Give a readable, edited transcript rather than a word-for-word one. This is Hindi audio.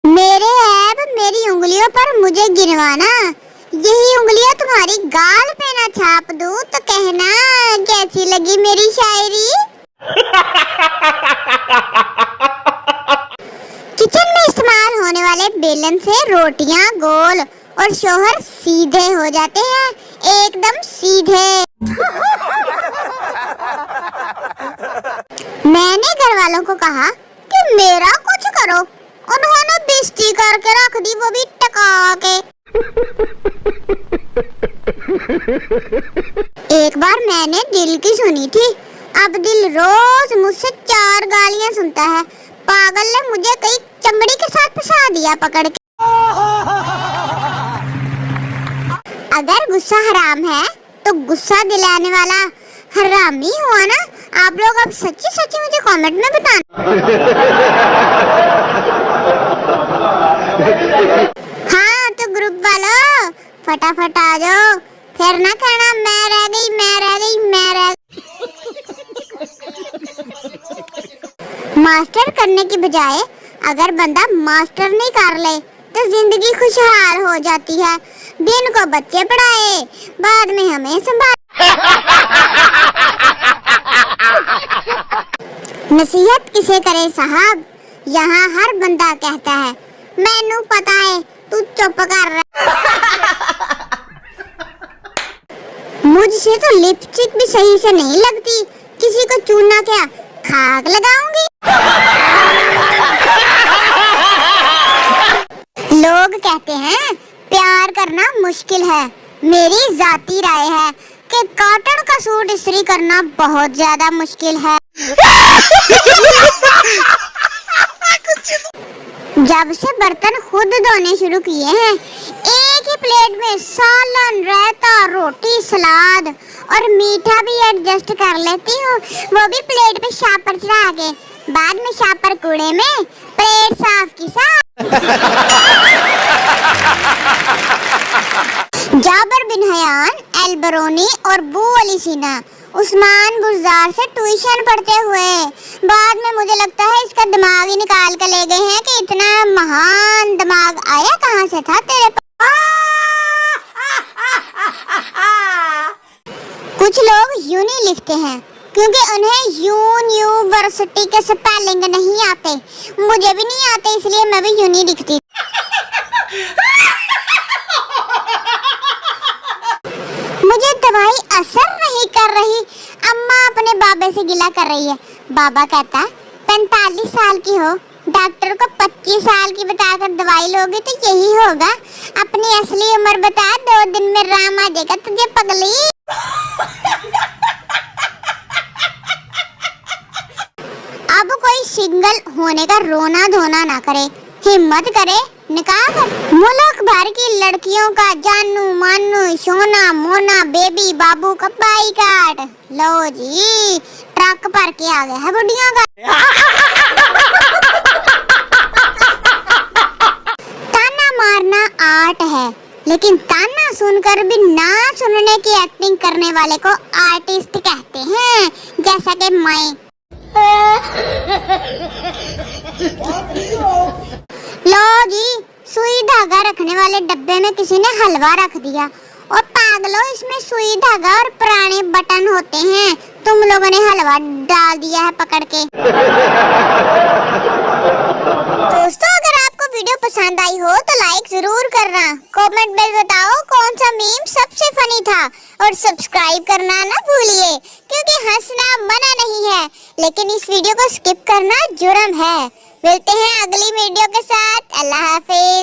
मेरे ऐब मेरी उंगलियों पर मुझे गिनवाना, यही उंगलियां तुम्हारी गाल पे ना छाप दूं तो कहना कैसी लगी मेरी शायरी। किचन में इस्तेमाल होने वाले बेलन से रोटियां गोल और शोहर सीधे हो जाते हैं, एकदम सीधे। मैंने घर वालों को कहा कि मेरा कुछ करो, उन्होंने बेइज्जती करके रख दी, वो भी टका के। एक बार मैंने दिल की सुनी थी, अब दिल रोज मुझसे 4 गालियां सुनता है। पागल ने मुझे कई चमड़ी के साथ फंसा दिया पकड़ के। अगर गुस्सा हराम है तो गुस्सा दिलाने वाला हरामी हुआ ना। आप लोग अब सच्ची सच्ची मुझे कमेंट में बताना। हाँ तो ग्रुप वालों फटाफट आ जाओ, फिर ना कहना मैं रह गई मैं रह गई मैं रह गई। मास्टर करने की बजाय अगर बंदा मास्टर नहीं कर ले तो जिंदगी खुशहाल हो जाती है। दिन को बच्चे पढ़ाए, बाद में हमें संभाल। नसीहत किसे करे साहब, यहाँ हर बंदा कहता है मैनू पता है, तू चुप कर रहा। मुझसे तो लिपस्टिक भी सही से नहीं लगती, किसी को चूना क्या खाक लगाऊंगी। लोग कहते हैं प्यार करना मुश्किल है, मेरी जाती राय है कि कॉटन का सूट इस्त्री करना बहुत ज्यादा मुश्किल है। जब से बर्तन खुद धोने शुरू किए हैं, एक ही प्लेट में सालन, रायता, रोटी, सलाद और मीठा भी एडजस्ट कर लेती हूँ, वो भी प्लेट पे शापर चढ़ा के। बाद में शापर कूड़े में, प्लेट साफ की साफ। जाबर बिन हयान, एल्बरोनी और बू अली सीना उस्मान बुज़दार से ट्यूशन पढ़ते हुए, बाद में मुझे लगता है इसका दिमाग ही निकाल कर ले गए हैं कि इतना महान दिमाग आया कहाँ से था तेरे पास। कुछ लोग यूनी लिखते हैं क्योंकि उन्हें यूनिवर्सिटी के स्पेलिंग नहीं आते, मुझे भी नहीं आते, इसलिए मैं भी यूनी लिखती। मुझे दवाई असर नहीं कर रही, अम्मा अपने बाबे से गिला कर रही है। बाबा कहता 45 साल की हो, डॉक्टर को 25 साल की बताकर दवाई लोगे तो यही होगा। अपनी असली उम्र बता, 2 दिन में राम आ जाएगा तुझे पगली। अब कोई सिंगल होने का रोना धोना ना करे, हिम्मत करे निकाह कर। मुल्क भर की लड़कियों का जानू मानू सोना मोना बेबी बाबू का बाइकाट। लो जी ट्रक भर के आ गया है बुढ़ियों का। ताना मारना आर्ट है, लेकिन ताना सुनकर भी ना सुनने की एक्टिंग करने वाले को आर्टिस्ट कहते हैं, जैसा कि मैं। लो जी सुई धागा रखने वाले डब्बे में किसी ने हलवा रख दिया, और पागलों इसमें सुई धागा और पुराने बटन होते हैं, तुम लोगों ने हलवा डाल दिया है पकड़ के। दोस्तों अगर आपको वीडियो पसंद आई हो तो लाइक जरूर करना, कमेंट में बताओ कौन सा मीम सबसे फनी था, और सब्सक्राइब करना ना भूलिए क्योंकि हंसना मना नहीं है, लेकिन इस वीडियो को स्किप करना जुर्म है। मिलते हैं अगली वीडियो के साथ। अल्लाह हाफिज।